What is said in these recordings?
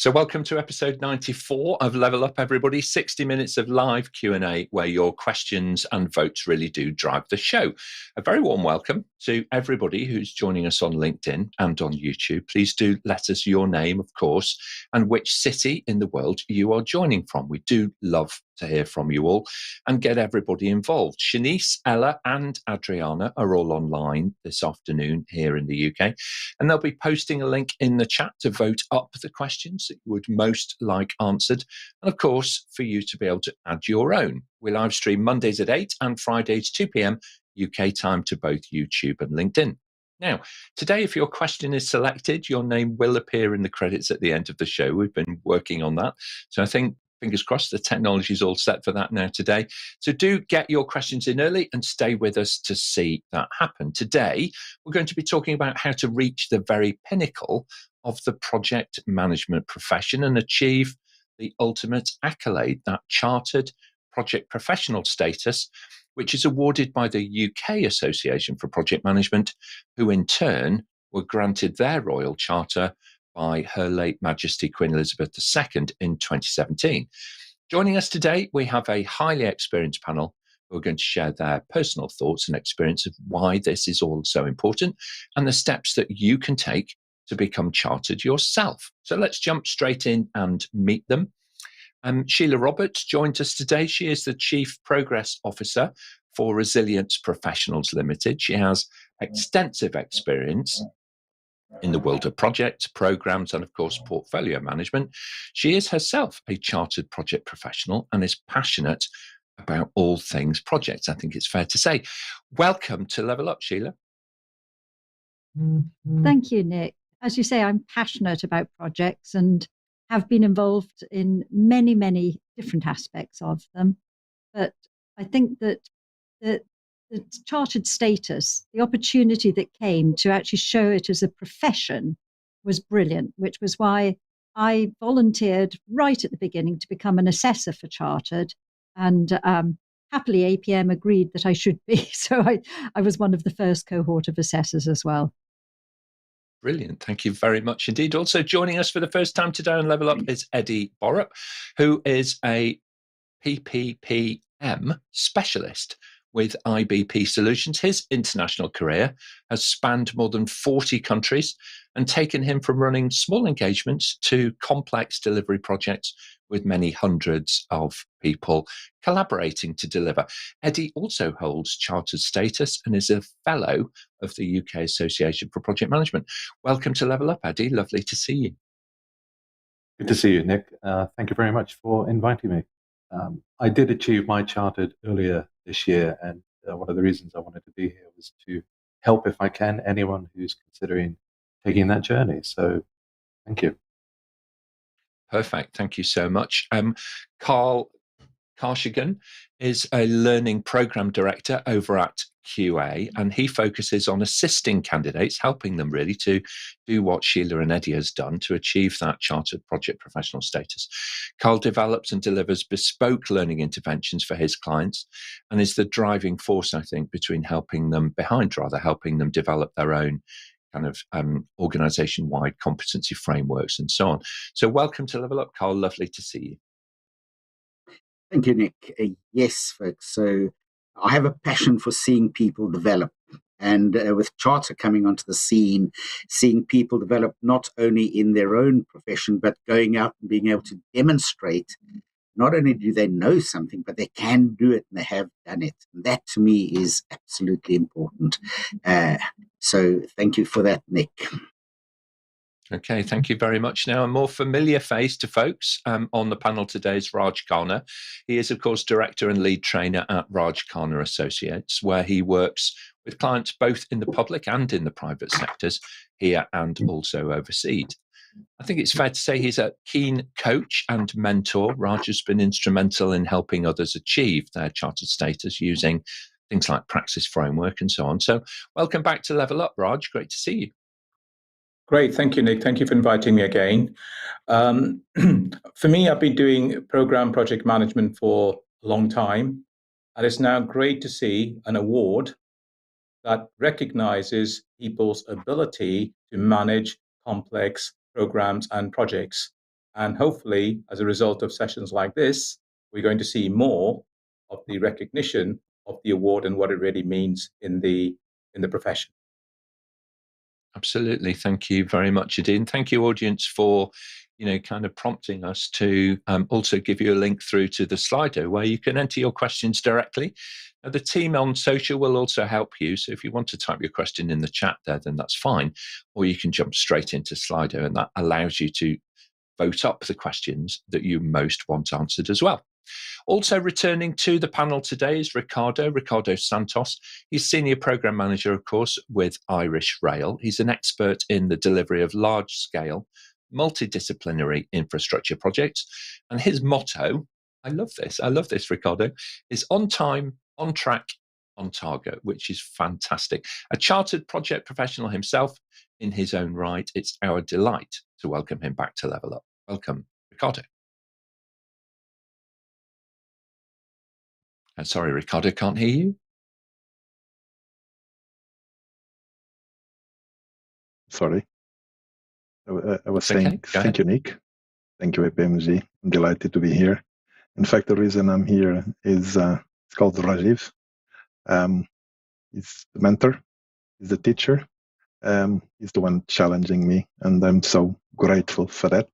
So welcome to episode 94 of Level Up, everybody. 60 minutes of live Q&A where your questions and votes really do drive the show. A very warm welcome to everybody who's joining us on LinkedIn and on YouTube. Please do let us your name, of course, and which city in the world you are joining from. We do love to hear from you all and get everybody involved. Shanice, Ella and Adriana are all online this afternoon here in the UK, and they'll be posting a link in the chat to vote up the questions that you would most like answered, and of course for you to be able to add your own. We live stream Mondays at 8 and Fridays 2 p.m. UK time to both YouTube and LinkedIn. Now, today, if your question is selected, your name will appear in the credits at the end of the show. We've been working on that. So I think, fingers crossed, the technology is all set for that now today. So do get your questions in early and stay with us to see that happen. Today, we're going to be talking about how to reach the very pinnacle of the project management profession and achieve the ultimate accolade, that chartered project professional status, which is awarded by the UK Association for Project Management, who in turn were granted their royal charter by Her late Majesty Queen Elizabeth II in 2017. Joining us today, we have a highly experienced panel who are going to share their personal thoughts and experience of why this is all so important and the steps that you can take to become chartered yourself. So let's jump straight in and meet them. Shelia Roberts joined us today. She is the Chief Progress Officer for Resilience Professionals Limited. She has extensive experience in the world of projects, programs, and of course, portfolio management. She is herself a chartered project professional and is passionate about all things projects, I think it's fair to say. Welcome to Level Up, Shelia. Thank you, Nick. As you say, I'm passionate about projects and have been involved in many, many different aspects of them. But I think that the chartered status, the opportunity that came to actually show it as a profession was brilliant, which was why I volunteered right at the beginning to become an assessor for chartered. And happily, APM agreed that I should be. So I was one of the first cohort of assessors as well. Brilliant. Thank you very much indeed. Also joining us for the first time today on Level Up is Eddie Borup, who is a PPPM specialist with IBP Solutions. His international career has spanned more than 40 countries and taken him from running small engagements to complex delivery projects with many hundreds of people collaborating to deliver. Eddie also holds chartered status and is a fellow of the UK Association for Project Management. Welcome to Level Up, Eddie. Lovely to see you. Good to see you, Nick. Thank you very much for inviting me. I did achieve my chartered earlier this year, and one of the reasons I wanted to be here was to help, if I can, anyone who's considering taking that journey. So thank you. Perfect. Thank you so much. Karshagen is a learning program director over at QA, and he focuses on assisting candidates, helping them really to do what Shelia and Eddie has done to achieve that chartered project professional status. Carl develops and delivers bespoke learning interventions for his clients and is the driving force, I think, helping them develop their own kind of organization-wide competency frameworks and so on. So welcome to Level Up, Carl. Lovely to see you. Thank you, Nick. Yes, folks. So I have a passion for seeing people develop. And with Charter coming onto the scene, seeing people develop not only in their own profession, but going out and being able to demonstrate, not only do they know something, but they can do it and they have done it. And that to me is absolutely important. So thank you for that, Nick. Okay, thank you very much. Now, a more familiar face to folks on the panel today is Raj Khanna. He is, of course, director and lead trainer at Raj Khanna Associates, where he works with clients both in the public and in the private sectors here and also overseas. I think it's fair to say he's a keen coach and mentor. Raj has been instrumental in helping others achieve their chartered status using things like Praxis Framework and so on. So welcome back to Level Up, Raj. Great to see you. Great. Thank you, Nick. Thank you for inviting me again. For me, I've been doing program project management for a long time, and it's now great to see an award that recognizes people's ability to manage complex programs and projects. And hopefully, as a result of sessions like this, we're going to see more of the recognition of the award and what it really means in the profession. Absolutely. Thank you very much, Adine. Thank you, audience, for kind of prompting us to also give you a link through to the Slido where you can enter your questions directly. Now, the team on social will also help you. So if you want to type your question in the chat there, then that's fine. Or you can jump straight into Slido, and that allows you to vote up the questions that you most want answered as well. Also returning to the panel today is Ricardo Santos. He's Senior Program Manager, of course, with Irish Rail. He's an expert in the delivery of large-scale, multidisciplinary infrastructure projects. And his motto, I love this, Ricardo, is on time, on track, on target, which is fantastic. A chartered project professional himself in his own right, it's our delight to welcome him back to Level Up. Welcome, Ricardo. Sorry, Ricardo, can't hear you. Sorry. I was saying, okay. Thank you, Nick. Thank you, APMG. I'm delighted to be here. In fact, the reason I'm here is it's called Rajiv. He's the mentor, he's the teacher, he's the one challenging me, and I'm so grateful for that.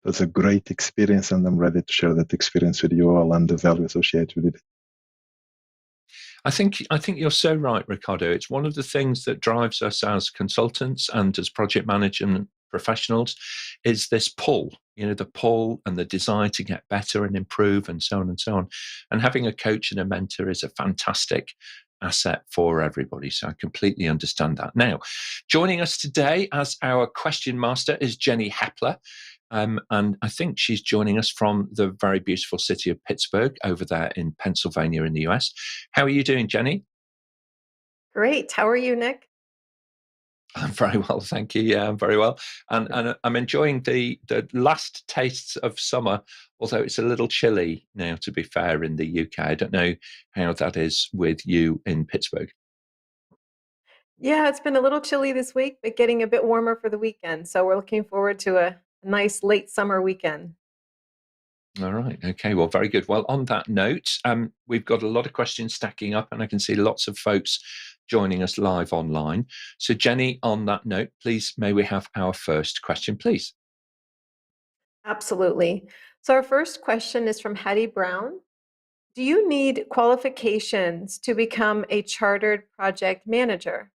It's a great experience, and I'm ready to share that experience with you all and the value associated with it. I think you're so right, Ricardo. It's one of the things that drives us as consultants and as project management professionals is this pull, the pull and the desire to get better and improve and so on and so on. And having a coach and a mentor is a fantastic asset for everybody. So I completely understand that. Now, joining us today as our question master is Jenny Hepler. And I think she's joining us from the very beautiful city of Pittsburgh over there in Pennsylvania in the US. How are you doing, Jenny? Great. How are you, Nick? I'm very well, thank you. Yeah, I'm very well. And I'm enjoying the last tastes of summer, although it's a little chilly now, to be fair, in the UK. I don't know how that is with you in Pittsburgh. Yeah, it's been a little chilly this week, but getting a bit warmer for the weekend. So we're looking forward to a nice late summer weekend. All right. Okay. Well, very good. Well, on that note, we've got a lot of questions stacking up, and I can see lots of folks joining us live online. So, Jenny, on that note, please, may we have our first question, please? Absolutely. So our first question is from Hattie Brown. Do you need qualifications to become a chartered project manager?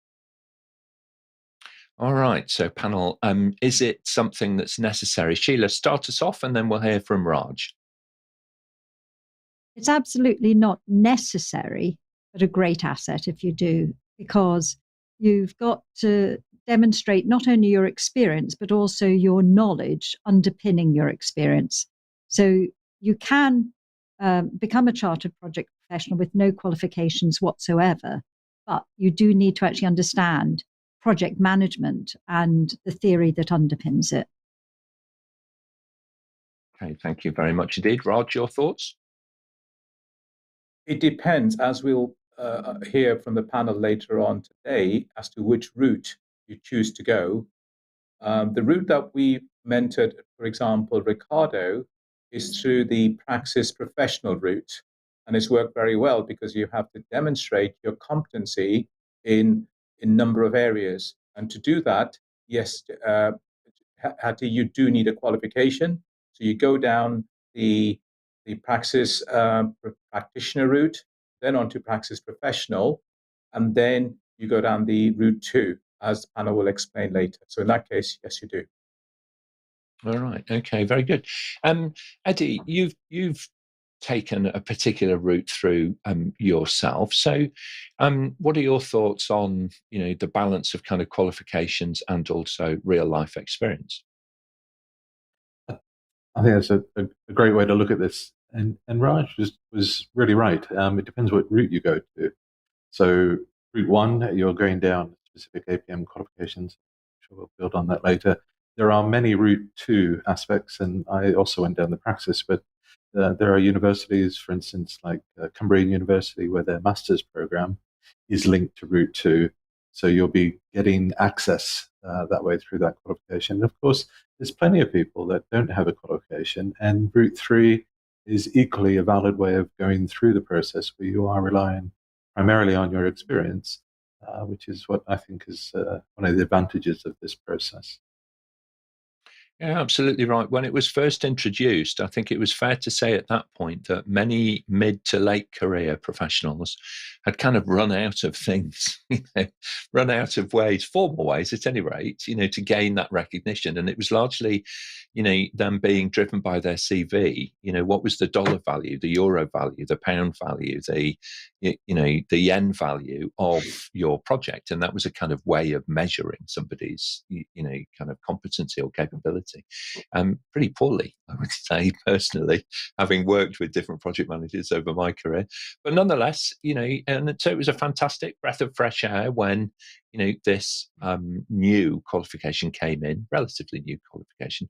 All right. So, panel, is it something that's necessary? Shelia, start us off, and then we'll hear from Raj. It's absolutely not necessary, but a great asset if you do, because you've got to demonstrate not only your experience, but also your knowledge underpinning your experience. So you can become a chartered project professional with no qualifications whatsoever, but you do need to actually understand project management and the theory that underpins it. Okay, thank you very much indeed. Raj, your thoughts? It depends, as we'll hear from the panel later on today, as to which route you choose to go. The route that we mentored, for example, Ricardo, is through the praxis professional route. And it's worked very well because you have to demonstrate your competency in a number of areas. And to do that, yes, Hattie, you do need a qualification. So you go down the praxis practitioner route, then onto praxis professional, and then you go down the route 2, as the panel will explain later. So in that case, yes, you do. All right. Okay. Very good. Eddie, you've taken a particular route through yourself. So, what are your thoughts on the balance of kind of qualifications and also real life experience? I think that's a great way to look at this. And Raj was really right. It depends what route you go to. So route 1, you're going down specific APM qualifications. I'm sure we'll build on that later. There are many route 2 aspects, and I also went down the praxis, but there are universities, for instance, like Cumbrian University, where their master's program is linked to route 2. So you'll be getting access that way through that qualification. And of course, there's plenty of people that don't have a qualification, and Route 3 is equally a valid way of going through the process where you are relying primarily on your experience, which is what I think is one of the advantages of this process. Yeah, absolutely right. When it was first introduced, I think it was fair to say at that point that many mid to late career professionals had kind of run out of things, run out of ways, formal ways at any rate, to gain that recognition. And it was largely, them being driven by their CV. What was the dollar value, the euro value, the pound value, the yen value of your project? And that was a kind of way of measuring somebody's, kind of competency or capability. Pretty poorly, I would say, personally, having worked with different project managers over my career. But nonetheless, and so it was a fantastic breath of fresh air when, this new qualification came in, relatively new qualification,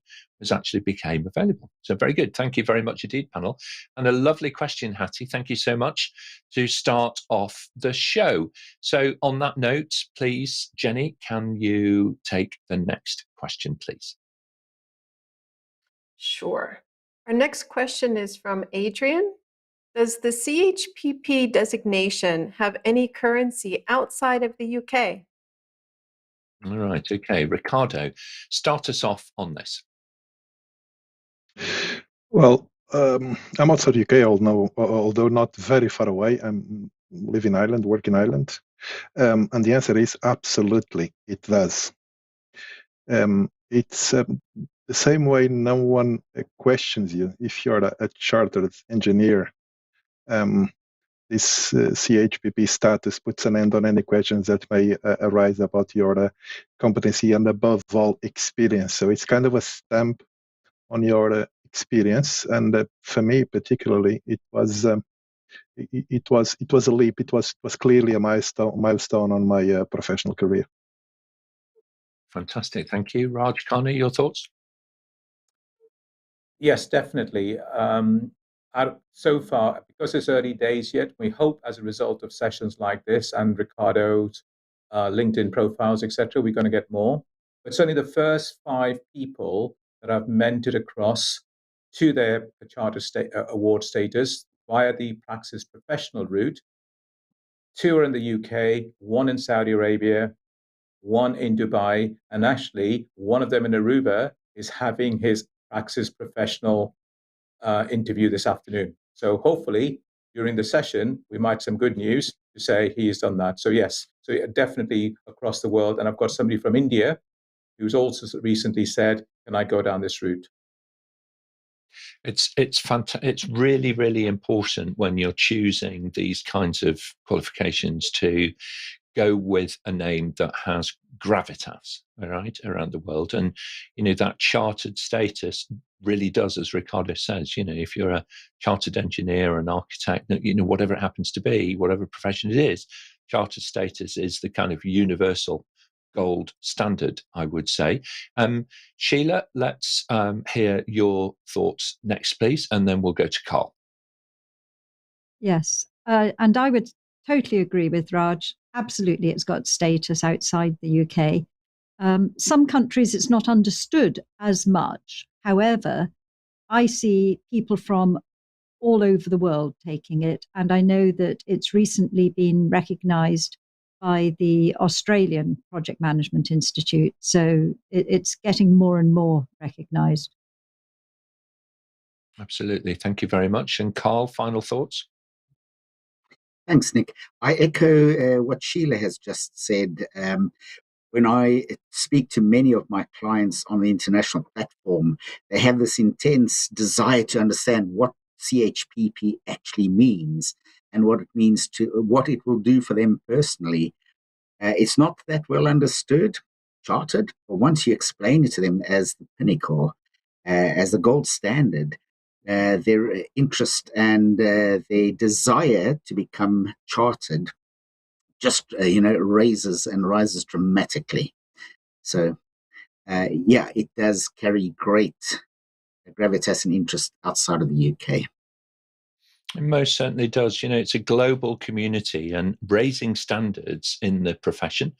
actually became available. So very good. Thank you very much indeed, panel. And a lovely question, Hattie. Thank you so much to start off the show. So on that note, please, Jenny, can you take the next question, please? Sure. Our next question is from Adrian. Does the ChPP designation have any currency outside of the UK? All right. Okay. Ricardo, start us off on this. Well, I'm outside UK, although not very far away. I live in Ireland, work in Ireland. And the answer is absolutely, it does. It's the same way no one questions you if you're a chartered engineer. This ChPP status puts an end on any questions that may arise about your competency and above all experience. So it's kind of a stamp on your experience, and for me particularly, it was a leap. It was clearly a milestone on my professional career. Fantastic, thank you. Raj, Khanna, your thoughts? Yes, definitely. So far, because it's early days yet, we hope as a result of sessions like this and Ricardo's LinkedIn profiles, etc., we're going to get more. But certainly the first 5 people that I've mentored across to their charter award status via the Praxis professional route, 2 are in the UK, 1 in Saudi Arabia, 1 in Dubai, and actually one of them in Aruba is having his Praxis professional interview this afternoon. So hopefully during the session, we might have some good news to say he has done that. So yes, so definitely across the world. And I've got somebody from India who's also recently said, can I go down this route? It's fantastic. It's really, really important when you're choosing these kinds of qualifications to go with a name that has gravitas, all right, around the world. And, that chartered status really does, as Ricardo says, if you're a chartered engineer, an architect, whatever it happens to be, whatever profession it is, chartered status is the kind of universal gold standard, I would say. Shelia, let's hear your thoughts next, please, and then we'll go to Carl. Yes, and I would totally agree with Raj. Absolutely, it's got status outside the UK. Some countries it's not understood as much. However, I see people from all over the world taking it, and I know that it's recently been recognised by the Australian Project Management Institute. So it's getting more and more recognised. Absolutely. Thank you very much. And Carl, final thoughts? Thanks, Nick. I echo what Shelia has just said. When I speak to many of my clients on the international platform, they have this intense desire to understand what ChPP actually means and what it means to what it will do for them personally. It's not that well understood, chartered, but once you explain it to them as the pinnacle, as the gold standard, their interest and their desire to become chartered just rises dramatically. So it does carry great gravitas and interest outside of the UK. It most certainly does. It's a global community, and raising standards in the profession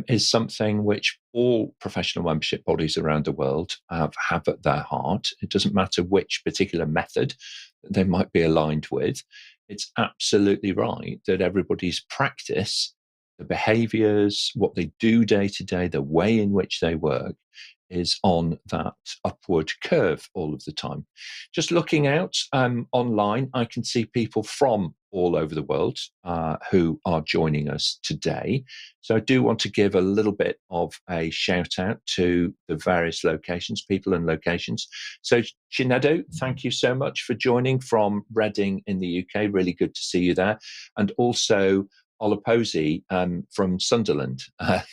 is something which all professional membership bodies around the world have at their heart. It doesn't matter which particular method they might be aligned with. It's absolutely right that everybody's practice, the behaviors, what they do day to day, the way in which they work, is on that upward curve all of the time. Just looking out online, I can see people from all over the world who are joining us today. So I do want to give a little bit of a shout out to the various locations, people and locations. So Chinedu, thank you so much for joining from Reading in the UK. Really good to see you there. And also Olaposi from Sunderland.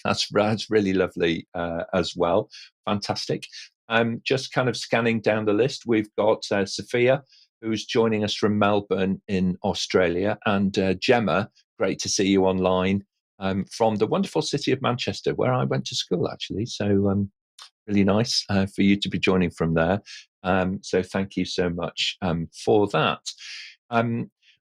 That's really lovely as well. Fantastic. Just kind of scanning down the list, we've got Sophia, who's joining us from Melbourne in Australia, and Gemma, great to see you online from the wonderful city of Manchester, where I went to school, actually. So really nice for you to be joining from there. So thank you so much for that.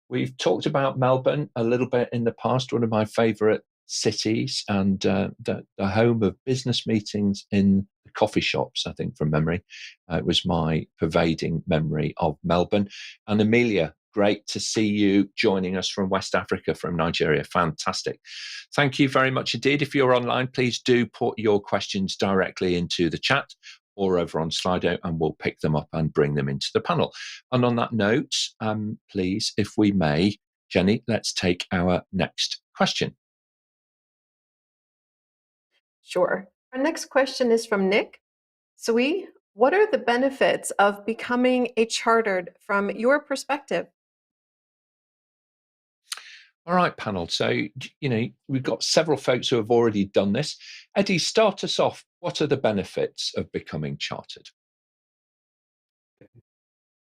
We've talked about Melbourne a little bit in the past, one of my favourite cities, and the home of business meetings in the coffee shops, I think, from memory. It was my pervading memory of Melbourne. And Amelia, great to see you joining us from West Africa, from Nigeria. Fantastic. Thank you very much indeed. If you're online, please do put your questions directly into the chat or over on Slido, and we'll pick them up and bring them into the panel. And on that note, please, if we may, Jenny, let's take our next question. Sure. Our next question is from Nick. Sui, what are the benefits of becoming a chartered from your perspective? All right, panel. So, we've got several folks who have already done this. Eddie, start us off. What are the benefits of becoming chartered?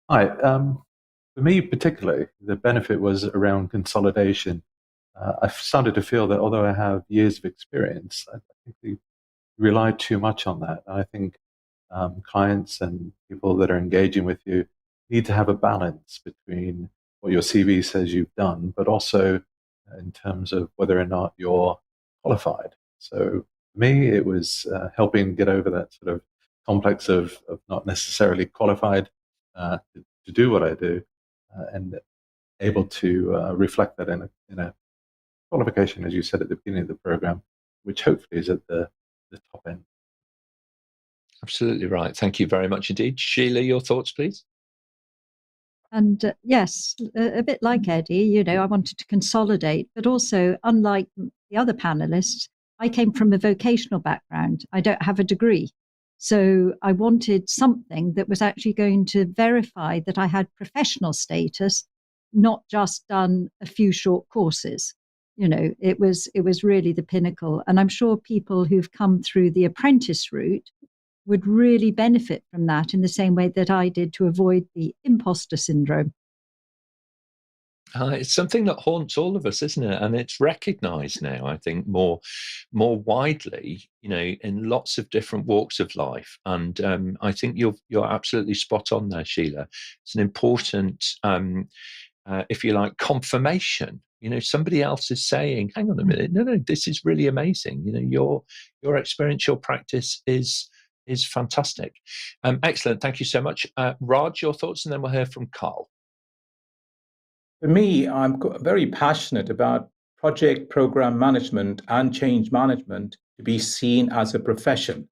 Hi. For me particularly, the benefit was around consolidation. I've started to feel that although I have years of experience, I think we rely too much on that. I think clients and people that are engaging with you need to have a balance between what your CV says you've done, but also in terms of whether or not you're qualified. So for me, it was helping get over that sort of complex of not necessarily qualified to do what I do, and able to reflect that in a qualification, as you said at the beginning of the program, which hopefully is at the top end. Absolutely right. Thank you very much indeed. Sheila, your thoughts, please? And yes, a bit like Eddie, I wanted to consolidate, but also, unlike the other panelists, I came from a vocational background. I don't have a degree. So I wanted something that was actually going to verify that I had professional status, not just done a few short courses. It was really the pinnacle. And I'm sure people who've come through the apprentice route would really benefit from that in the same way that I did, to avoid the imposter syndrome. It's something that haunts all of us, isn't it? And it's recognised now, I think, more widely, in lots of different walks of life. And I think you're absolutely spot on there, Sheila. It's an important, if you like, confirmation. Somebody else is saying, "Hang on a minute, no, this is really amazing. Your experience, your practice is fantastic." Excellent. Thank you so much. Raj, your thoughts, and then we'll hear from Carl. For me, I'm very passionate about project program management and change management to be seen as a profession.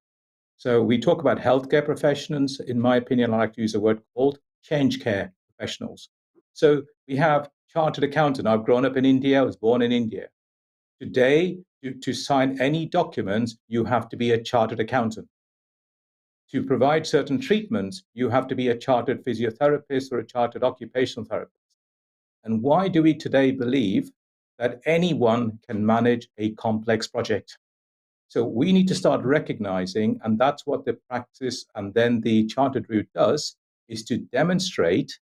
So we talk about healthcare professionals. In my opinion, I like to use a word called change care professionals. So we have chartered accountant. I've grown up in India. I was born in India. Today, to sign any documents, you have to be a chartered accountant. To provide certain treatments, you have to be a chartered physiotherapist or a chartered occupational therapist. And why do we today believe that anyone can manage a complex project? So we need to start recognizing, and that's what the practice and then the chartered route does, is to demonstrate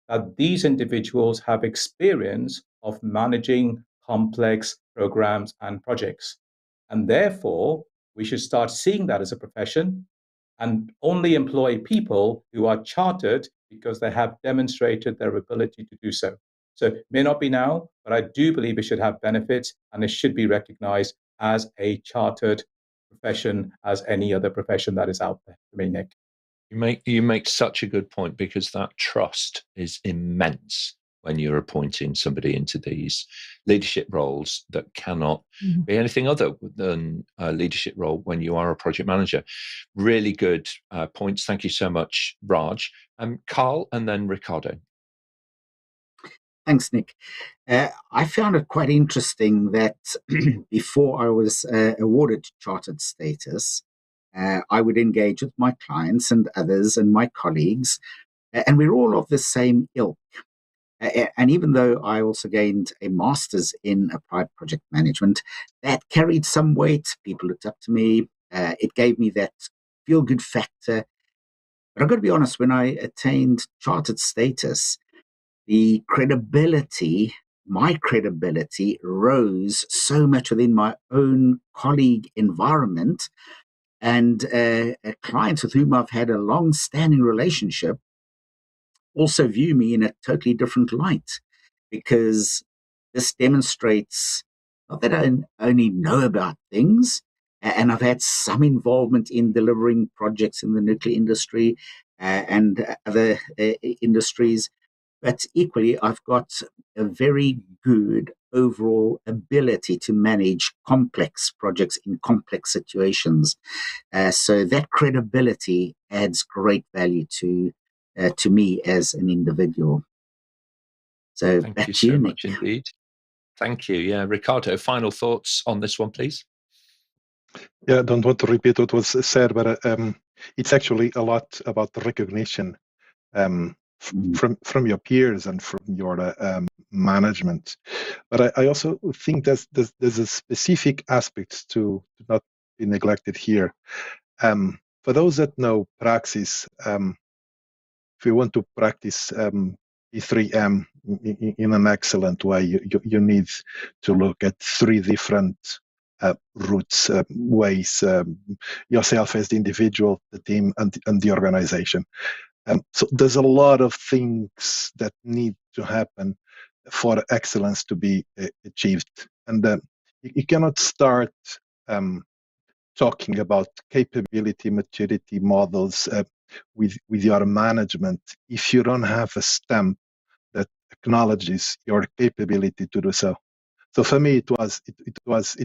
that these individuals have experience of managing complex programs and projects. And therefore, we should start seeing that as a profession and only employ people who are chartered because they have demonstrated their ability to do so. So it may not be now, but I do believe it should have benefits and it should be recognized as a chartered profession as any other profession that is out there. For me, Nick. You make such a good point, because that trust is immense when you're appointing somebody into these leadership roles that cannot be anything other than a leadership role when you are a project manager. Really good points. Thank you so much, Raj. Carl, and then Ricardo. Thanks, Nick. I found it quite interesting that before I was awarded chartered status, I would engage with my clients and others and my colleagues, and we're all of the same ilk. And even though I also gained a master's in applied project management, that carried some weight. People looked up to me. It gave me that feel-good factor. But I've got to be honest, when I attained chartered status, the credibility, my credibility, rose so much within my own colleague environment, and clients with whom I've had a long-standing relationship also view me in a totally different light, because this demonstrates not that I only know about things, and I've had some involvement in delivering projects in the nuclear industry and other industries, but equally I've got a very good overall ability to manage complex projects in complex situations. So that credibility adds great value to me as an individual. So Thank back you to you, so Nick. much indeed. Thank you. Yeah, Ricardo, final thoughts on this one, please. Yeah, I don't want to repeat what was said, but it's actually a lot about recognition from your peers and from your management. But I also think there's a specific aspect to not be neglected here. For those that know Praxis, if you want to practice E3M in an excellent way, you need to look at three different routes, ways, yourself as the individual, the team, and the organization. So there's a lot of things that need to happen for excellence to be achieved. And you cannot start talking about capability, maturity models with your management if you don't have a stamp that acknowledges your capability to do so. So for me, it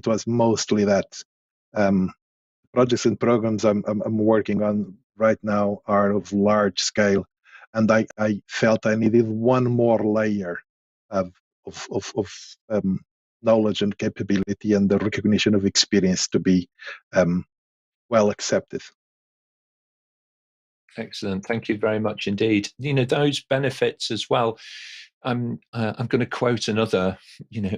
was mostly that. Projects and programs I'm working on right now are of large scale, and I felt I needed one more layer of knowledge and capability and the recognition of experience to be well accepted. Excellent. Thank you very much indeed. Those benefits as well. I'm going to quote another,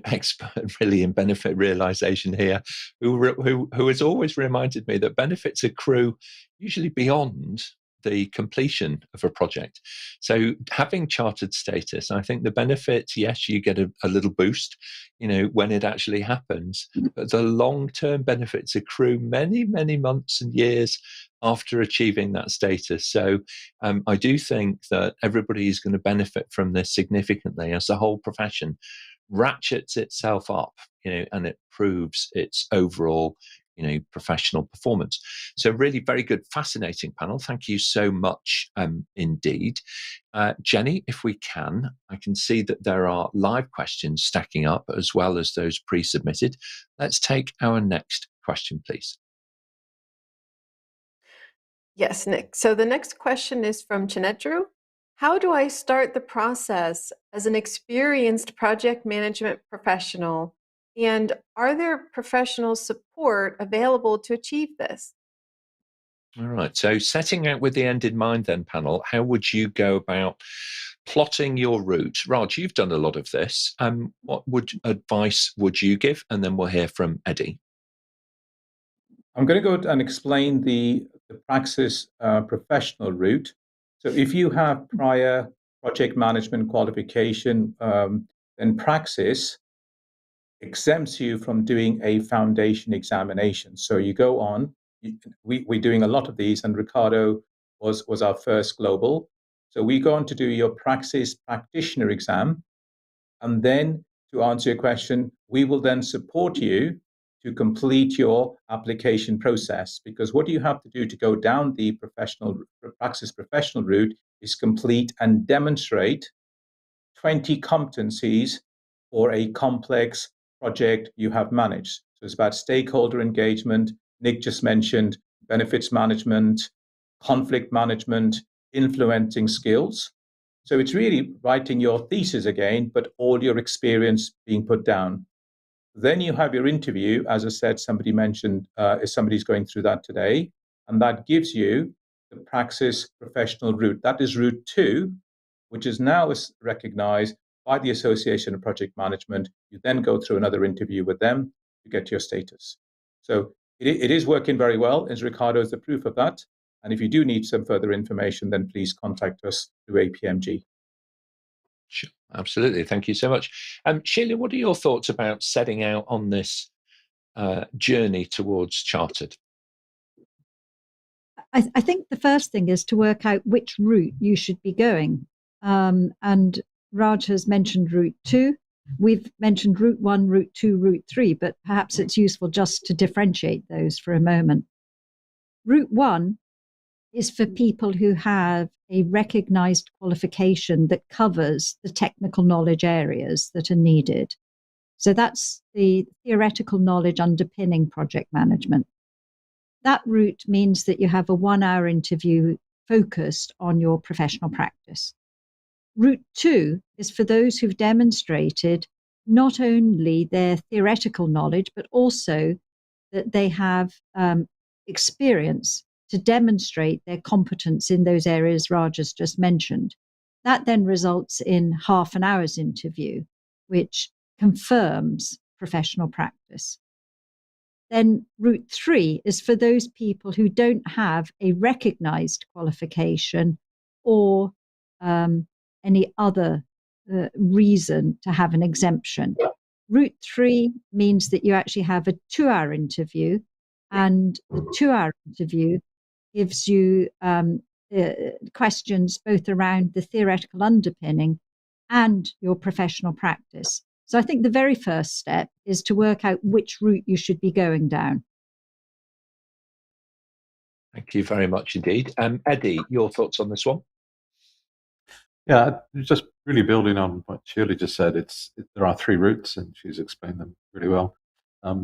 expert really in benefit realization here, who has always reminded me that benefits accrue usually beyond the completion of a project. So having chartered status, I think the benefits, yes, you get a little boost, when it actually happens, but the long-term benefits accrue many, many months and years after achieving that status. So I do think that everybody is going to benefit from this significantly as the whole profession ratchets itself up, and it proves its overall professional performance. So really very good, fascinating panel. Thank you so much indeed. Jenny, if we can, I can see that there are live questions stacking up as well as those pre-submitted. Let's take our next question, please. Yes, Nick. So the next question is from Chinedru. How do I start the process as an experienced project management professional? And are there professional support available to achieve this? All right. So setting out with the end in mind then, panel, how would you go about plotting your route? Raj, you've done a lot of this. What advice would you give? And then we'll hear from Eddie. I'm going to go and explain the Praxis professional route. So if you have prior project management qualification, then Praxis exempts you from doing a foundation examination. So you go on we're doing a lot of these, and Ricardo was our first global. So we go on to do your praxis practitioner exam, and then to answer your question, we will then support you to complete your application process, because what you have to do to go down the praxis professional route is complete and demonstrate 20 competencies for a complex project you have managed. So it's about stakeholder engagement. Nick just mentioned benefits management, conflict management, influencing skills. So it's really writing your thesis again, but all your experience being put down. Then you have your interview. As I said, somebody mentioned if somebody's going through that today, and that gives you the praxis professional route. That is route 2, which is now recognized by the Association of Project Management. You then go through another interview with them to get your status. So it is working very well, as Ricardo is the proof of that. And if you do need some further information, then please contact us through APMG. Sure, absolutely. Thank you so much. Shelia, what are your thoughts about setting out on this journey towards chartered? I think the first thing is to work out which route you should be going. And Raj has mentioned route 2. We've mentioned route 1, route 2, route 3, but perhaps it's useful just to differentiate those for a moment. Route 1 is for people who have a recognized qualification that covers the technical knowledge areas that are needed. So that's the theoretical knowledge underpinning project management. That route means that you have a 1-hour interview focused on your professional practice. Route 2 is for those who've demonstrated not only their theoretical knowledge, but also that they have experience to demonstrate their competence in those areas Raj has just mentioned. That then results in half an hour's interview, which confirms professional practice. Then route 3 is for those people who don't have a recognized qualification or any other reason to have an exemption. Route 3 means that you actually have a 2-hour interview, and the 2-hour interview gives you questions both around the theoretical underpinning and your professional practice. So I think the very first step is to work out which route you should be going down. Thank you very much indeed. Eddie, your thoughts on this one? Yeah, just really building on what Shirley just said, there are 3 routes, and she's explained them really well.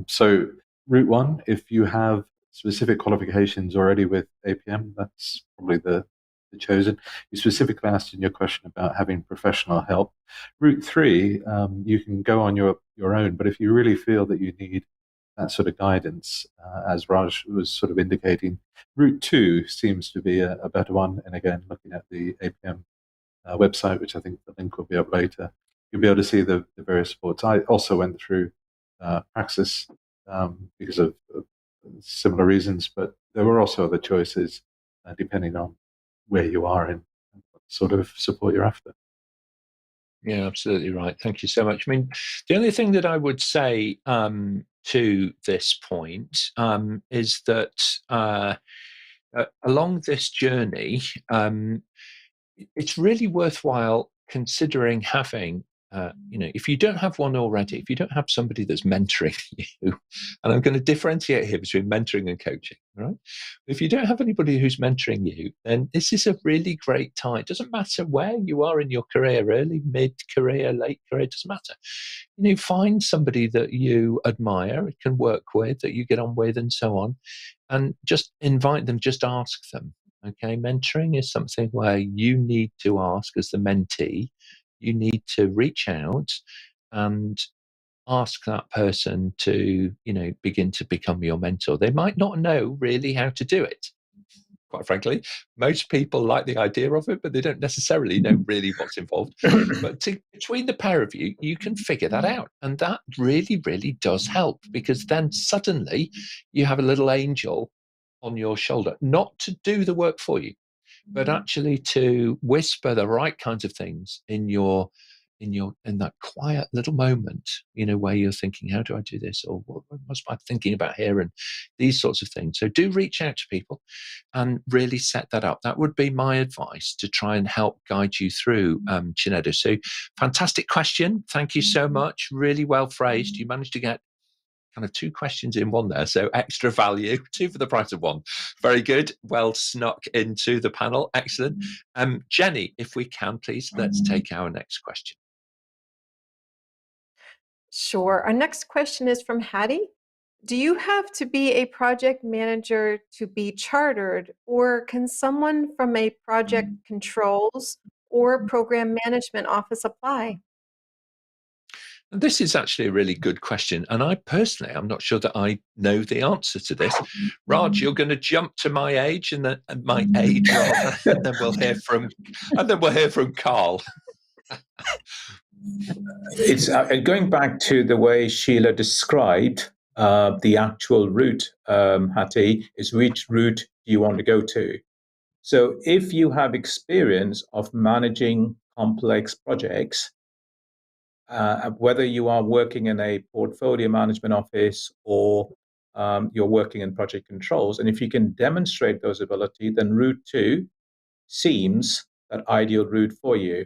So route 1, if you have specific qualifications already with APM, that's probably the chosen. You specifically asked in your question about having professional help. Route 3, you can go on your own, but if you really feel that you need that sort of guidance, as Raj was sort of indicating, route 2 seems to be a better one. And again, looking at the APM website, which I think the link will be up later, you'll be able to see the various supports. I also went through Praxis because of similar reasons, but there were also other choices depending on where you are and what sort of support you're after. Yeah, absolutely right. Thank you so much. I mean, the only thing that I would say to this point is that along this journey, it's really worthwhile considering having, if you don't have one already, if you don't have somebody that's mentoring you, and I'm going to differentiate here between mentoring and coaching, right? If you don't have anybody who's mentoring you, then this is a really great time. It doesn't matter where you are in your career, early, mid-career, late career, it doesn't matter. Find somebody that you admire, can work with, that you get on with, and so on, and just invite them, just ask them. Okay, mentoring is something where you need to ask as the mentee, you need to reach out and ask that person to, begin to become your mentor. They might not know really how to do it. Quite frankly, most people like the idea of it, but they don't necessarily know really what's involved. But between the pair of you, you can figure that out. And that really, really does help, because then suddenly you have a little angel on your shoulder, not to do the work for you, but actually to whisper the right kinds of things in your in that quiet little moment, where you're thinking, how do I do this, or what was I thinking about here, and these sorts of things. So do reach out to people and really set that up. That would be my advice to try and help guide you through, Chinedu. So fantastic question. Thank you so much. Really well phrased. You managed to get kind of 2 questions in one there. So extra value, 2 for the price of 1. Very good. Well snuck into the panel. Excellent. Jenny, if we can, please, let's take our next question. Sure. Our next question is from Hattie. Do you have to be a project manager to be chartered, or can someone from a project controls or program management office apply? This is actually a really good question. And I'm not sure that I know the answer to this. Raj, you're going to jump to my age and my age rather, and then we'll hear from Carl. It's going back to the way Sheila described the actual route, Hattie, is which route do you want to go to? So if you have experience of managing complex projects, whether you are working in a portfolio management office or you're working in project controls, and if you can demonstrate those abilities, then route 2 seems that ideal route for you.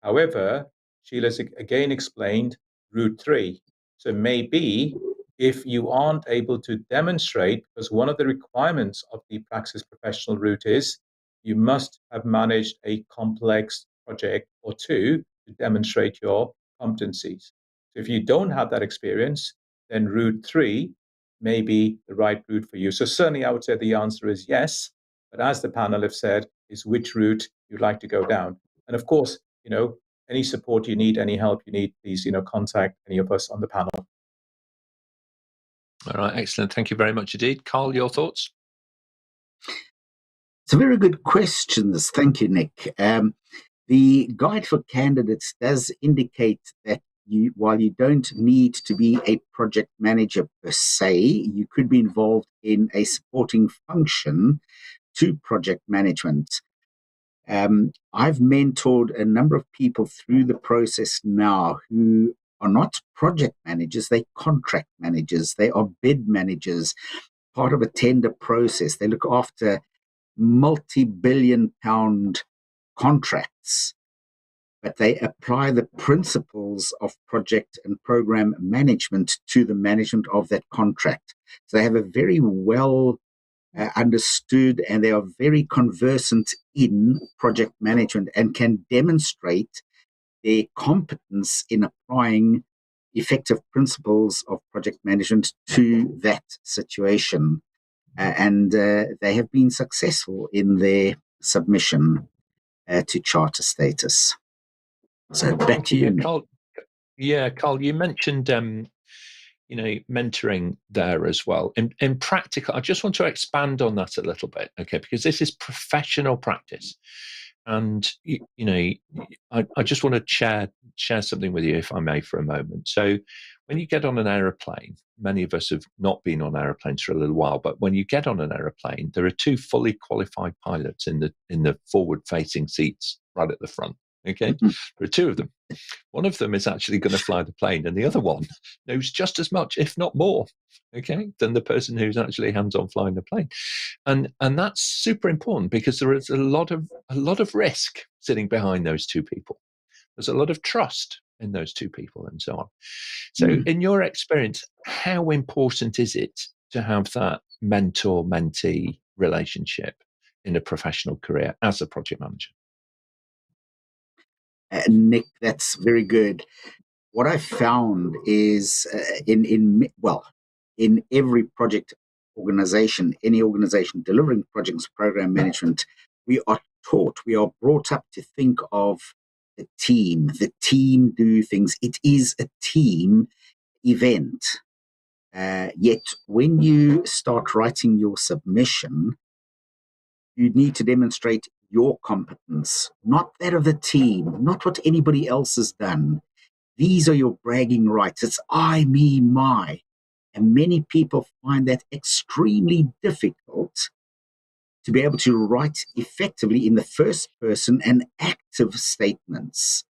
However, Sheila's again explained route 3. So maybe if you aren't able to demonstrate, because one of the requirements of the praxis professional route is you must have managed a complex project or 2 to demonstrate your competencies. So if you don't have that experience, then route 3 may be the right route for you. So certainly I would say the answer is yes, but as the panel have said, is which route you'd like to go down. And of course, any support you need, any help you need, please, contact any of us on the panel. All right, excellent. Thank you very much indeed. Carl, your thoughts? It's a very good question. Thank you, Nick. The guide for candidates does indicate that while you don't need to be a project manager per se, you could be involved in a supporting function to project management. I've mentored a number of people through the process now who are not project managers, they're contract managers, they are bid managers, part of a tender process. They look after multi-billion pound contracts, but they apply the principles of project and program management to the management of that contract. So they have a very well understood, and they are very conversant in project management and can demonstrate their competence in applying effective principles of project management to that situation. And they have been successful in their submission to charter status. So back to you, Carl. Yeah, Carl, you mentioned mentoring there as well. In practical, I just want to expand on that a little bit, okay? Because this is professional practice, and I just want to share something with you, if I may, for a moment. So, when you get on an aeroplane, many of us have not been on aeroplanes for a little while, but when you get on an aeroplane, there are 2 fully qualified pilots in the forward-facing seats right at the front. Okay, there are 2 of them. One of them is actually going to fly the plane, and the other one knows just as much, if not more, okay, than the person who's actually hands-on flying the plane. And that's super important, because there is a lot of risk sitting behind those 2 people. There's a lot of trust in those 2 people, and so on. So, in your experience, how important is it to have that mentor-mentee relationship in a professional career as a project manager? Nick, that's very good. What I found is in every project organization, any organization delivering projects, program management, we are brought up to think of the team do things. It is a team event. Yet when you start writing your submission, you need to demonstrate your competence, not that of the team, not what anybody else has done. These are your bragging rights. It's I, me, my. And many people find that extremely difficult to be able to write effectively in the first person and active statements.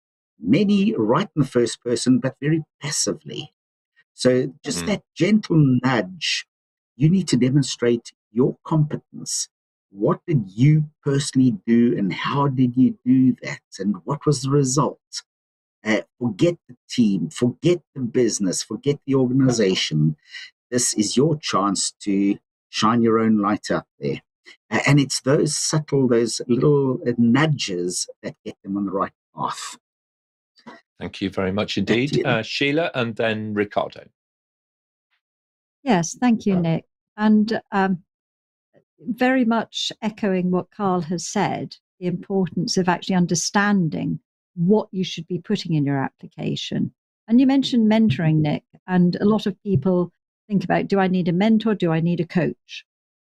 Many write in the first person, but very passively. So just that gentle nudge, you need to demonstrate your competence. What did you personally do and how did you do that? And what was the result? Forget the team, forget the business, forget the organization. This is your chance to shine your own light out there. And it's those subtle, those little nudges that get them on the right path. Thank you very much indeed. Shelia and then Ricardo. Yes, thank you, Nick. And very much echoing what Carl has said, the importance of actually understanding what you should be putting in your application. And you mentioned mentoring, Nick, and a lot of people think about, do I need a mentor? Do I need a coach?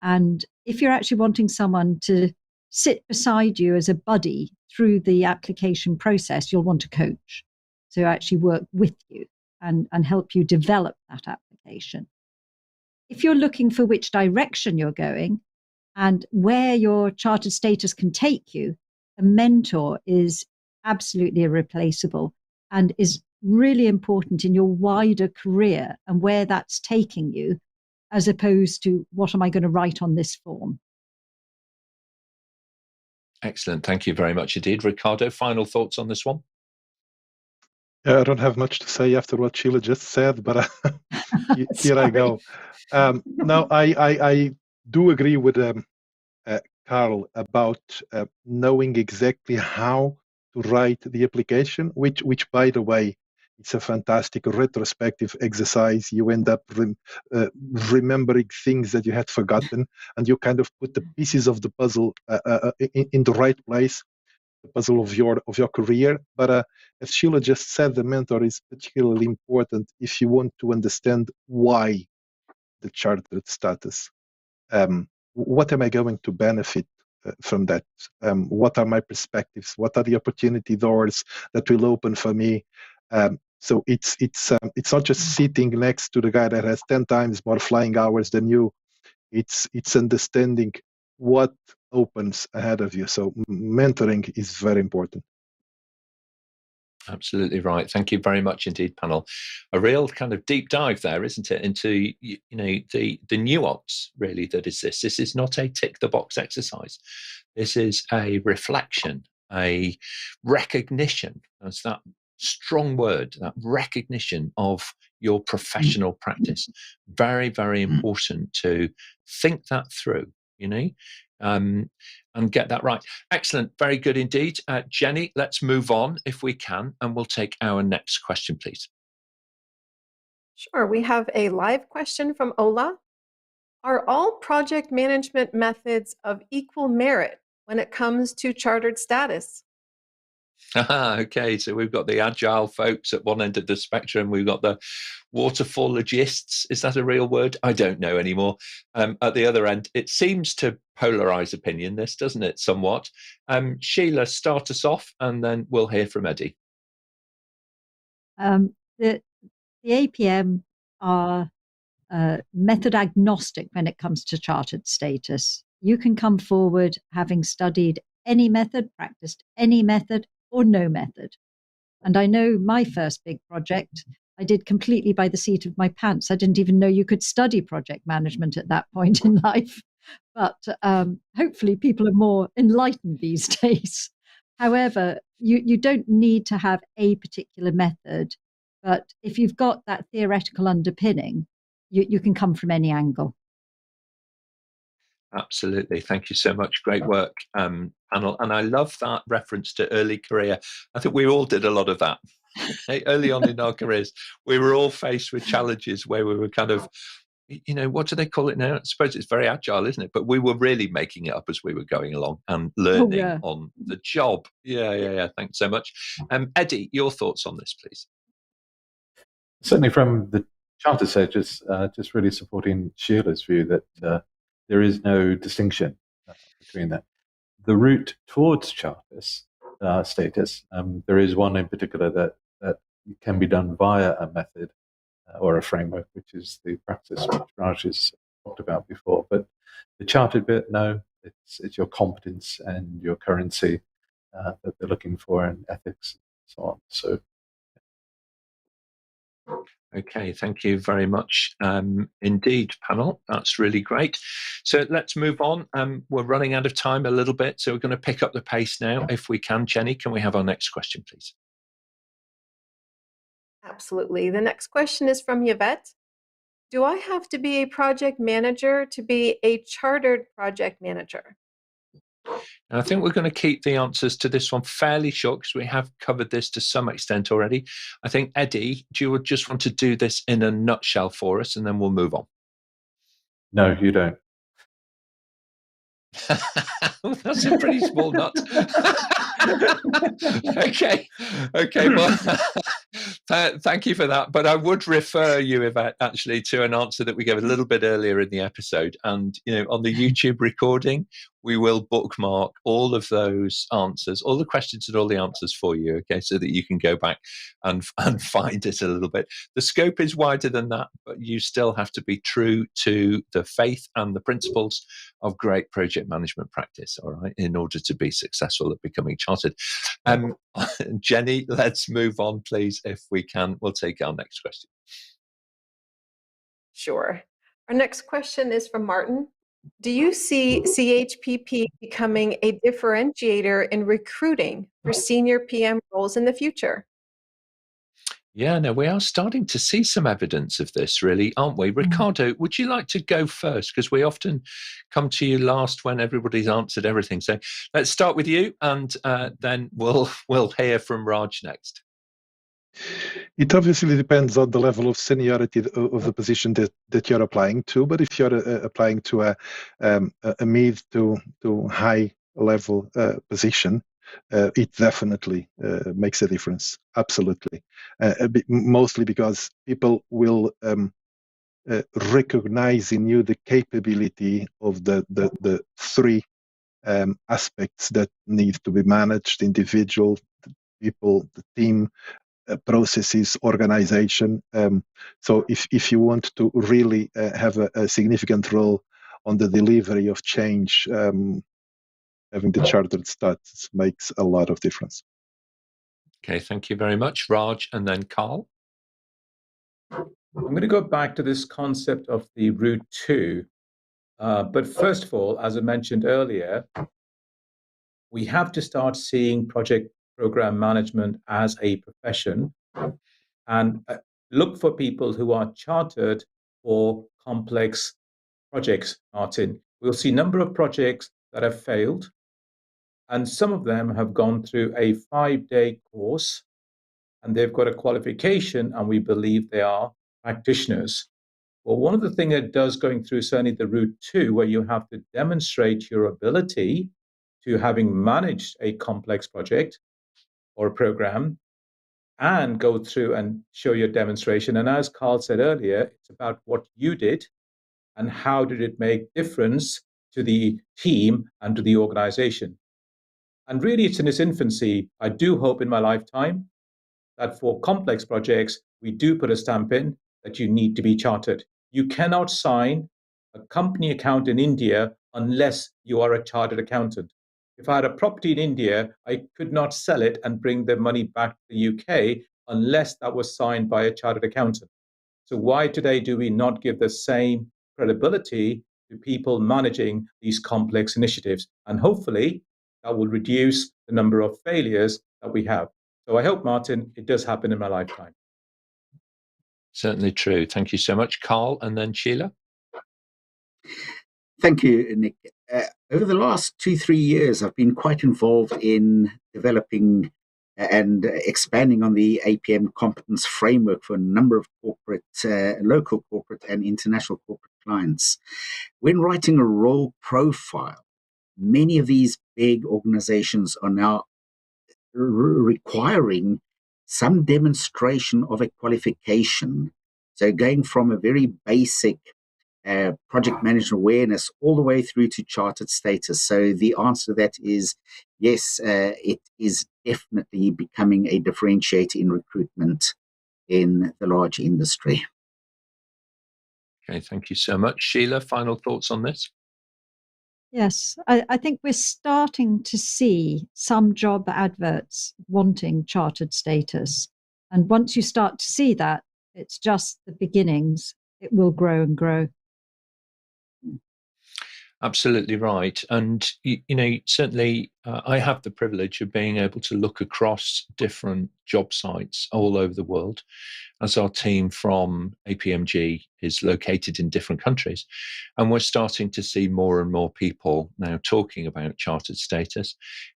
And if you're actually wanting someone to sit beside you as a buddy through the application process, you'll want a coach to actually work with you and help you develop that application. If you're looking for which direction you're going and where your chartered status can take you, a mentor is absolutely irreplaceable and is really important in your wider career and where that's taking you, as opposed to what am I going to write on this form. Excellent. Thank you very much indeed. Ricardo, final thoughts on this one? I don't have much to say after what Shelia just said, but here I go. No, I do agree with Carl about knowing exactly how to write the application, which by the way, it's a fantastic retrospective exercise. You end up remembering things that you had forgotten, and you kind of put the pieces of the puzzle in the right place, the puzzle of your career. But as Shelia just said, the mentor is particularly important if you want to understand why the chartered status. What am I going to benefit from that? What are my perspectives? What are the opportunity doors that will open for me? So it's not just sitting next to the guy that has 10 times more flying hours than you. It's understanding what opens ahead of you. So mentoring is very important. Absolutely right. Thank you very much indeed, panel. A real kind of deep dive there, isn't it, into the nuance really that is this. This is not a tick the box exercise. This is a reflection, a recognition. That's that strong word, that recognition of your professional practice. Very, very important to think that through, and get that right. Excellent. Very good indeed. Jenny, let's move on if we can, and we'll take our next question, please. Sure. We have a live question from Ola. Are all project management methods of equal merit when it comes to chartered status? Okay, so we've got the agile folks at one end of the spectrum. We've got the waterfallogists. Is that a real word? I don't know anymore. At the other end, it seems to polarize opinion, this, doesn't it, somewhat? Shelia, start us off, and then we'll hear from Eddie. The APM are method agnostic when it comes to chartered status. You can come forward having studied any method, practiced any method, or no method. And I know my first big project, I did completely by the seat of my pants. I didn't even know you could study project management at that point in life. But hopefully people are more enlightened these days. However, you don't need to have a particular method. But if you've got that theoretical underpinning, you can come from any angle. Absolutely. Thank you so much. Great work, panel. And I love that reference to early career. I think we all did a lot of that. Early on in our careers, we were all faced with challenges where we were kind of, what do they call it now? I suppose it's very agile, isn't it? But we were really making it up as we were going along and learning on the job. Yeah. Thanks so much. Eddie, your thoughts on this, please. Certainly from the charter set, just really supporting Sheila's view that there is no distinction between that. The route towards charter status, there is one in particular that can be done via a method or a framework, which is the practice which Raj has talked about before. But the chartered bit, no, it's your competence and your currency that they're looking for in ethics, so on. So. Okay, thank you very much indeed, panel. That's really great. So let's move on. We're running out of time a little bit, so we're going to pick up the pace now. If we can, Jenny, can we have our next question, please? Absolutely. The next question is from Yvette. Do I have to be a project manager to be a chartered project manager? And I think we're going to keep the answers to this one fairly short because we have covered this to some extent already. I think, Eddie, do you just want to do this in a nutshell for us and then we'll move on? No, you don't. That's a pretty small nut. Okay. Well, thank you for that. But I would refer you, Yvette, actually, to an answer that we gave a little bit earlier in the episode. And, on the YouTube recording, we will bookmark all of those answers, all the questions and all the answers for you, okay, so that you can go back and find it a little bit. The scope is wider than that, but you still have to be true to the faith and the principles of great project management practice, all right, in order to be successful at becoming chartered. Jenny, let's move on, please, if we can. We'll take our next question. Sure. Our next question is from Martin. Do you see ChPP becoming a differentiator in recruiting for senior PM roles in the future? Yeah, no, we are starting to see some evidence of this, really, aren't we? Ricardo, would you like to go first? Because we often come to you last when everybody's answered everything. So let's start with you, and then we'll hear from Raj next. It obviously depends on the level of seniority of the position that you're applying to. But if you're applying to a mid to high level position, it definitely makes a difference. Absolutely, mostly because people will recognize in you the capability of the three aspects that need to be managed: individual, people, the team. Processes, organization. So if you want to really have a significant role on the delivery of change, having the chartered status makes a lot of difference. Okay, thank you very much, Raj, and then Carl. I'm going to go back to this concept of the route 2. But first of all, as I mentioned earlier, we have to start seeing project program management as a profession and look for people who are chartered for complex projects, Martin. We'll see a number of projects that have failed, and some of them have gone through a 5-day course, and they've got a qualification, and we believe they are practitioners. Well, one of the things it does going through certainly the route 2, where you have to demonstrate your ability to having managed a complex project or a program, and go through and show your demonstration. And as Carl said earlier, it's about what you did and how did it make difference to the team and to the organization. And really, it's in its infancy. I do hope in my lifetime that for complex projects, we do put a stamp in that you need to be chartered. You cannot sign a company account in India unless you are a chartered accountant. If I had a property in India, I could not sell it and bring the money back to the UK unless that was signed by a chartered accountant. So why today do we not give the same credibility to people managing these complex initiatives? And hopefully that will reduce the number of failures that we have. So I hope, Martin, it does happen in my lifetime. Certainly true. Thank you so much, Carl, and then Shelia. Thank you, Nick. Over the last 2-3 years, I've been quite involved in developing and expanding on the APM competence framework for a number of corporate, local corporate and international corporate clients. When writing a role profile, many of these big organizations are now requiring some demonstration of a qualification. So going from a very basic project management awareness all the way through to chartered status. So the answer to that is yes, it is definitely becoming a differentiator in recruitment in the large industry. Okay, thank you so much. Shelia, final thoughts on this? Yes, I think we're starting to see some job adverts wanting chartered status. And once you start to see that, it's just the beginnings. It will grow and grow. Absolutely right. And, certainly I have the privilege of being able to look across different job sites all over the world, as our team from APMG is located in different countries. And we're starting to see more and more people now talking about chartered status.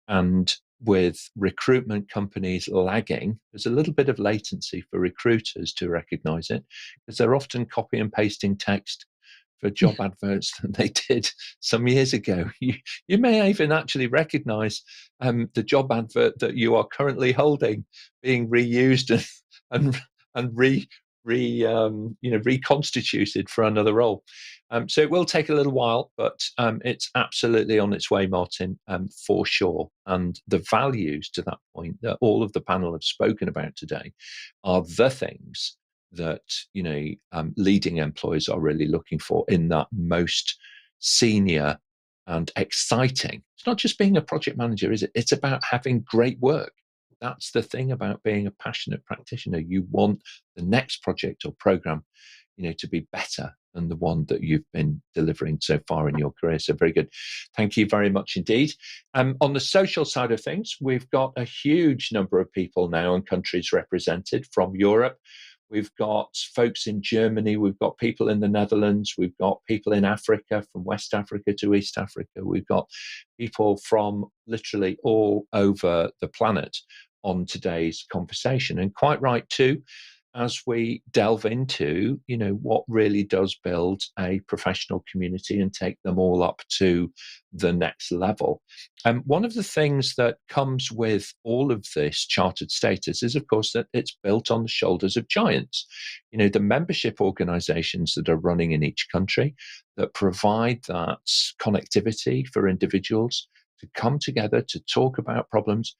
And with recruitment companies lagging, there's a little bit of latency for recruiters to recognize it, because they're often copy and pasting text for job adverts that they did some years ago. You may even actually recognize the job advert that you are currently holding being reused and reconstituted for another role. So it will take a little while, but it's absolutely on its way, Martin, for sure. And the values to that point that all of the panel have spoken about today are the things that leading employers are really looking for in that most senior and exciting. It's not just being a project manager, is it? It's about having great work. That's the thing about being a passionate practitioner. You want the next project or program, to be better than the one that you've been delivering so far in your career. So very good. Thank you very much indeed. On the social side of things, we've got a huge number of people now and countries represented from Europe. We've got folks in Germany, we've got people in the Netherlands, we've got people in Africa, from West Africa to East Africa. We've got people from literally all over the planet on today's conversation. And quite right too, as we delve into, what really does build a professional community and take them all up to the next level. One of the things that comes with all of this chartered status is, of course, that it's built on the shoulders of giants. The membership organizations that are running in each country that provide that connectivity for individuals to come together to talk about problems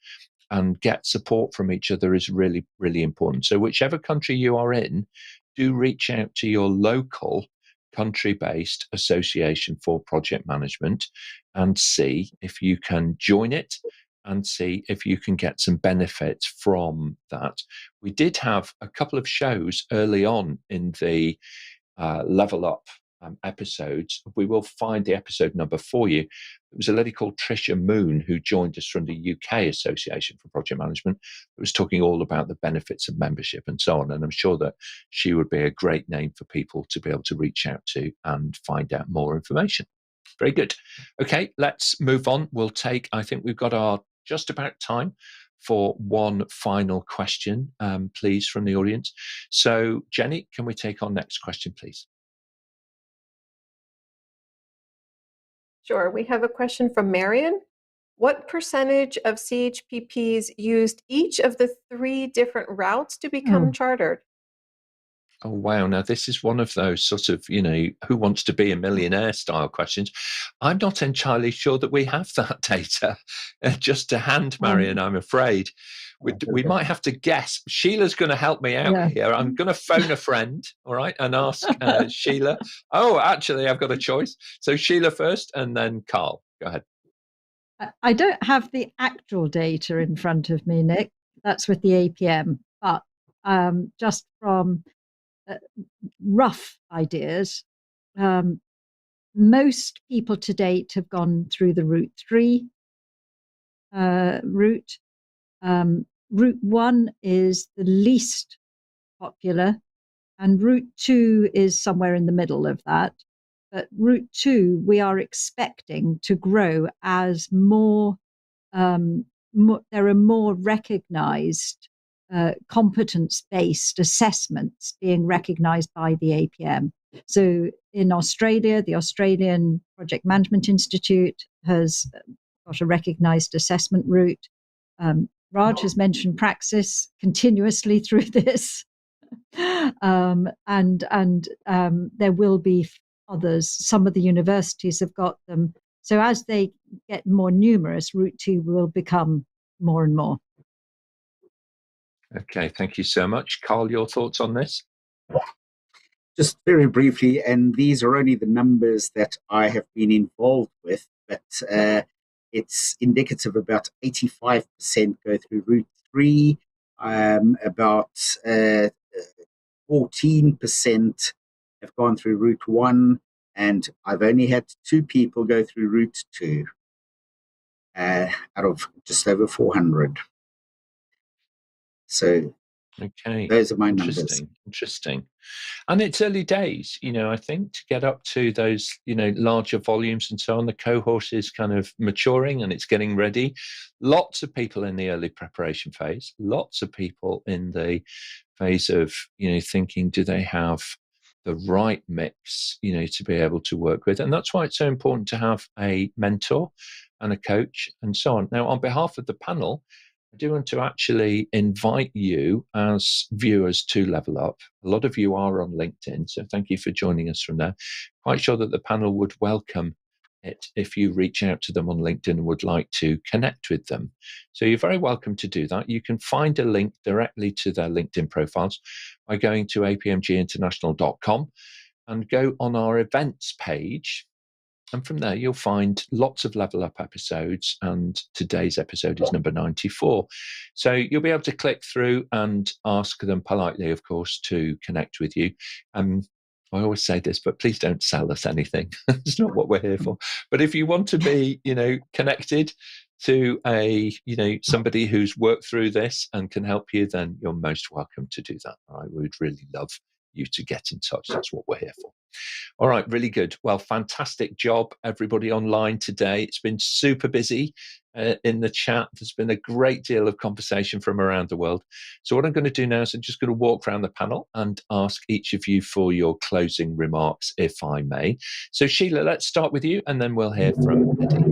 and get support from each other is really, really important. So whichever country you are in, do reach out to your local country-based association for project management and see if you can join it and see if you can get some benefit from that. We did have a couple of shows early on in the Level Up episodes. We will find the episode number for you. It was a lady called Tricia Moon who joined us from the UK Association for Project Management. It was talking all about the benefits of membership and so on. And I'm sure that she would be a great name for people to be able to reach out to and find out more information. Very good. Okay, let's move on. I think we've got our just about time for one final question, please, from the audience. So, Jenny, can we take our next question, please? Sure. We have a question from Marion. What percentage of ChPPs used each of the 3 different routes to become chartered? Oh, wow. Now, this is one of those sort of, who wants to be a millionaire style questions. I'm not entirely sure that we have that data just to hand, Marion, I'm afraid. We might have to guess. Sheila's going to help me out here. I'm going to phone a friend, all right, and ask Shelia. Oh, actually, I've got a choice. So Shelia first and then Carl. Go ahead. I don't have the actual data in front of me, Nick. That's with the APM. But just from rough ideas, most people to date have gone through the Route 3 route. Route 1 is the least popular, and Route 2 is somewhere in the middle of that. But Route 2, we are expecting to grow as there are more recognized competence-based assessments being recognized by the APM. So in Australia, the Australian Project Management Institute has got a recognized assessment route. Raj has mentioned Praxis continuously through this. And there will be others. Some of the universities have got them. So as they get more numerous, Route 2 will become more and more. Okay, thank you so much. Carl, your thoughts on this? Just very briefly, and these are only the numbers that I have been involved with. but it's indicative about 85% go through route 3, about 14% have gone through route 1, and I've only had 2 people go through route 2 out of just over 400. So Okay, those are my numbers. Interesting. And it's early days, I think, to get up to those, larger volumes and so on. The cohort is kind of maturing and it's getting ready. Lots of people in the early preparation phase, lots of people in the phase of, thinking, do they have the right mix, to be able to work with? And that's why it's so important to have a mentor and a coach and so on. Now, on behalf of the panel, I do want to actually invite you as viewers to Level Up. A lot of you are on LinkedIn, so thank you for joining us from there. Quite sure that the panel would welcome it if you reach out to them on LinkedIn and would like to connect with them. So you're very welcome to do that. You can find a link directly to their LinkedIn profiles by going to apmginternational.com and go on our events page. And from there, you'll find lots of Level Up episodes, and today's episode is number 94. So you'll be able to click through and ask them politely, of course, to connect with you. I always say this, but please don't sell us anything. It's not what we're here for. But if you want to be, connected to somebody who's worked through this and can help you, then you're most welcome to do that. I would really love you to get in touch. That's what we're here for. All right, really good. Well, fantastic job, everybody online today. It's been super busy in the chat. There's been a great deal of conversation from around the world. So what I'm going to do now is I'm just going to walk around the panel and ask each of you for your closing remarks, if I may. So Shelia, let's start with you, and then we'll hear from Eddie.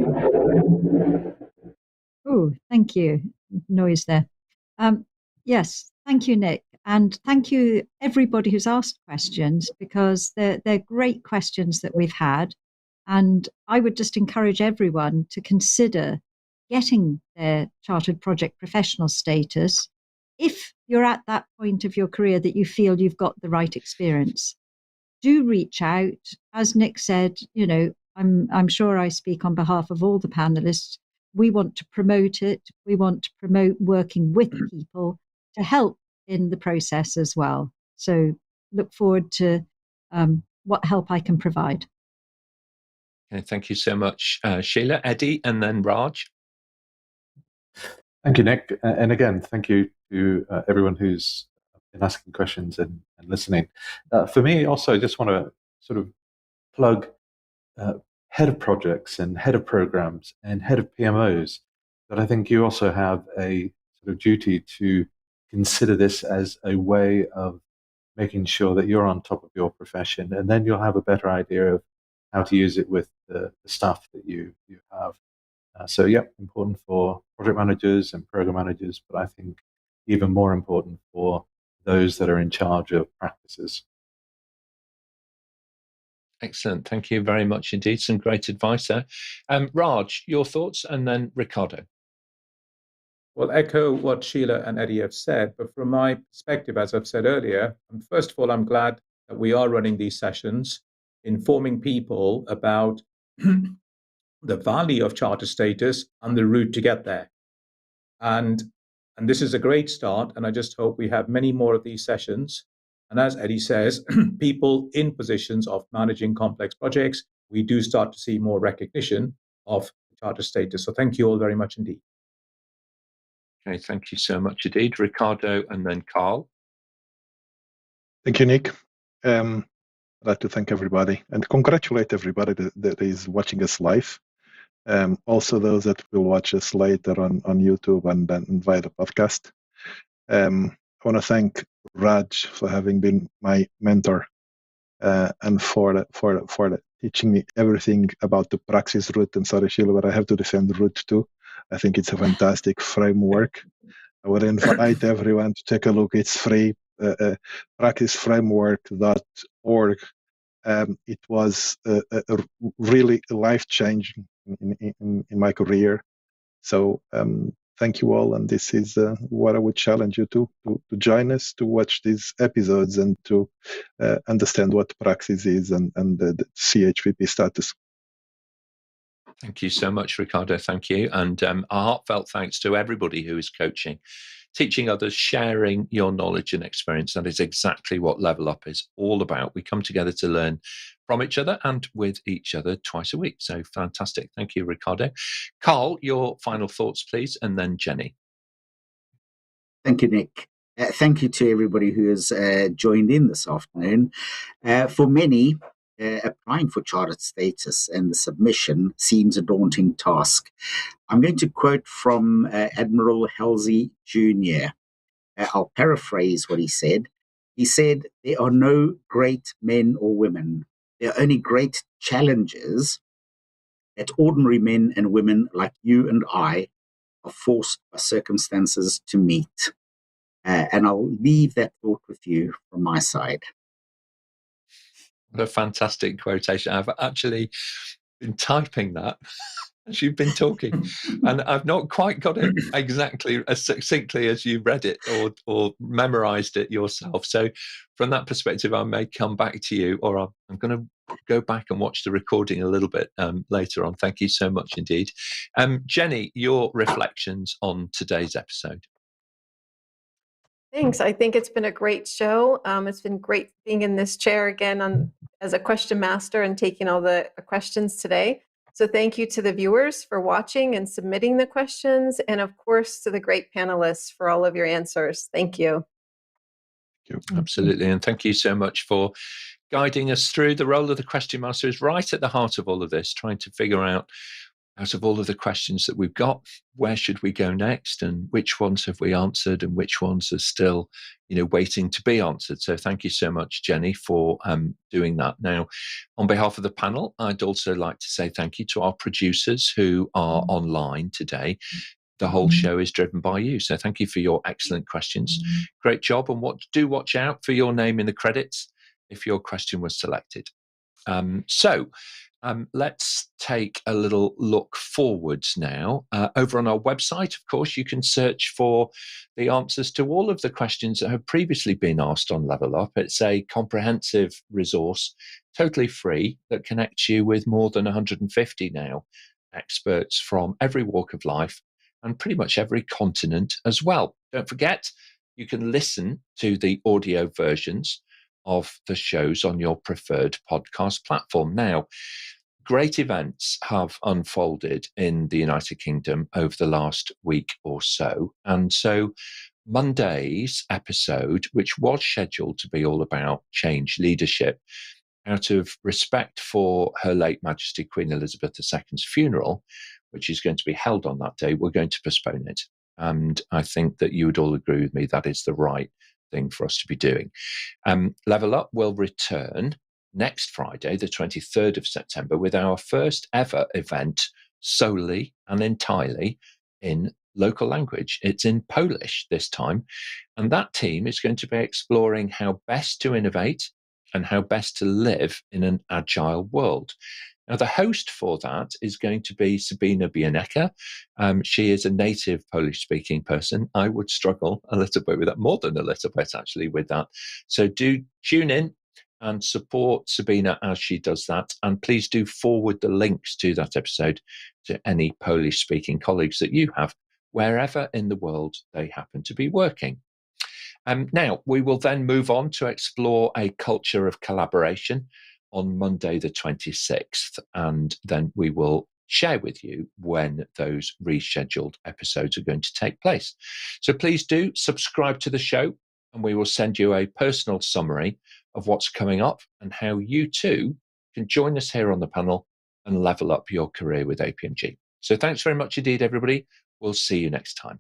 Oh, thank you. Noise there. Yes, thank you, Nick. And thank you, everybody who's asked questions, because they're great questions that we've had. And I would just encourage everyone to consider getting their Chartered Project Professional status if you're at that point of your career that you feel you've got the right experience. Do reach out. As Nick said, I'm sure I speak on behalf of all the panelists. We want to promote it. We want to promote working with people to help in the process as well. So look forward to what help I can provide. Okay, thank you so much, Shelia. Eddie, and then Raj. Thank you, Nick. And again, thank you to everyone who's been asking questions and listening. For me, also, I just want to sort of plug head of projects and head of programs and head of PMOs, but I think you also have a sort of duty to consider this as a way of making sure that you're on top of your profession, and then you'll have a better idea of how to use it with the staff that you have. So yeah, important for project managers and program managers, but I think even more important for those that are in charge of practices. Excellent. Thank you very much indeed. Some great advice there. Raj, your thoughts, and then Ricardo. Well, echo what Shelia and Eddie have said, but from my perspective, as I've said earlier, first of all, I'm glad that we are running these sessions, informing people about the value of charter status and the route to get there. And this is a great start, and I just hope we have many more of these sessions. And as Eddie says, people in positions of managing complex projects, we do start to see more recognition of charter status. So thank you all very much indeed. Okay, thank you so much indeed. Ricardo, and then Carl. Thank you, Nick. I'd like to thank everybody and congratulate everybody that is watching us live. Also those that will watch us later on YouTube and then via the podcast. I want to thank Raj for having been my mentor and for teaching me everything about the praxis route. And sorry, Shelia, but I have to defend the route too. I think it's a fantastic framework. I would invite everyone to take a look. It's free, practiceframework.org. It was really life-changing in my career. So thank you all, and this is what I would challenge you to join us, to watch these episodes and to understand what praxis is and the ChPP status. Thank you so much, Ricardo. Thank you. And a heartfelt thanks to everybody who is coaching, teaching others, sharing your knowledge and experience. That is exactly what Level Up is all about. We come together to learn from each other and with each other twice a week. So fantastic. Thank you, Ricardo. Carl, your final thoughts, please, and then Jenny. Thank you, Nick. Thank you to everybody who has joined in this afternoon. For many, applying for chartered status and the submission seems a daunting task. I'm going to quote from Admiral Halsey Jr. I'll paraphrase what he said. He said, "There are no great men or women. There are only great challenges that ordinary men and women like you and I are forced by circumstances to meet." And I'll leave that thought with you from my side. What a fantastic quotation. I've actually been typing that as you've been talking, and I've not quite got it exactly as succinctly as you read it or memorized it yourself. So from that perspective, I may come back to you, or I'm going to go back and watch the recording a little bit later on. Thank you so much indeed. Jenny, your reflections on today's episode. Thanks. I think it's been a great show. It's been great being in this chair again as a question master and taking all the questions today. So thank you to the viewers for watching and submitting the questions, and of course to the great panelists for all of your answers. Thank you. Thank you. Absolutely. And thank you so much for guiding us through. The role of the question master is right at the heart of all of this, trying to figure out of all of the questions that we've got, where should we go next, and which ones have we answered and which ones are still, waiting to be answered. So thank you so much, Jenny, for doing that. Now, on behalf of the panel, I'd also like to say thank you to our producers who are online today. The whole show is driven by you. So thank you for your excellent questions. Great job. And do watch out for your name in the credits if your question was selected. Let's take a little look forwards now. Over on our website, of course, you can search for the answers to all of the questions that have previously been asked on Level Up. It's a comprehensive resource, totally free, that connects you with more than 150 now experts from every walk of life and pretty much every continent as well. Don't forget, you can listen to the audio versions of the shows on your preferred podcast platform. Now, great events have unfolded in the United Kingdom over the last week or so. And so Monday's episode, which was scheduled to be all about change leadership, out of respect for Her Late Majesty Queen Elizabeth II's funeral, which is going to be held on that day, we're going to postpone it. And I think that you would all agree with me that is the right thing for us to be doing. Level Up will return next Friday, the 23rd of September, with our first ever event solely and entirely in local language. It's in Polish this time. And that team is going to be exploring how best to innovate and how best to live in an agile world. Now, the host for that is going to be Sabina Bianeka. She is a native Polish-speaking person. I would struggle a little bit with that, more than a little bit, actually, with that. So do tune in and support Sabina as she does that. And please do forward the links to that episode to any Polish-speaking colleagues that you have, wherever in the world they happen to be working. Now, we will then move on to explore a culture of collaboration on Monday the 26th, and then we will share with you when those rescheduled episodes are going to take place. So please do subscribe to the show, and we will send you a personal summary of what's coming up and how you too can join us here on the panel and level up your career with APMG. So thanks very much indeed, everybody. We'll see you next time.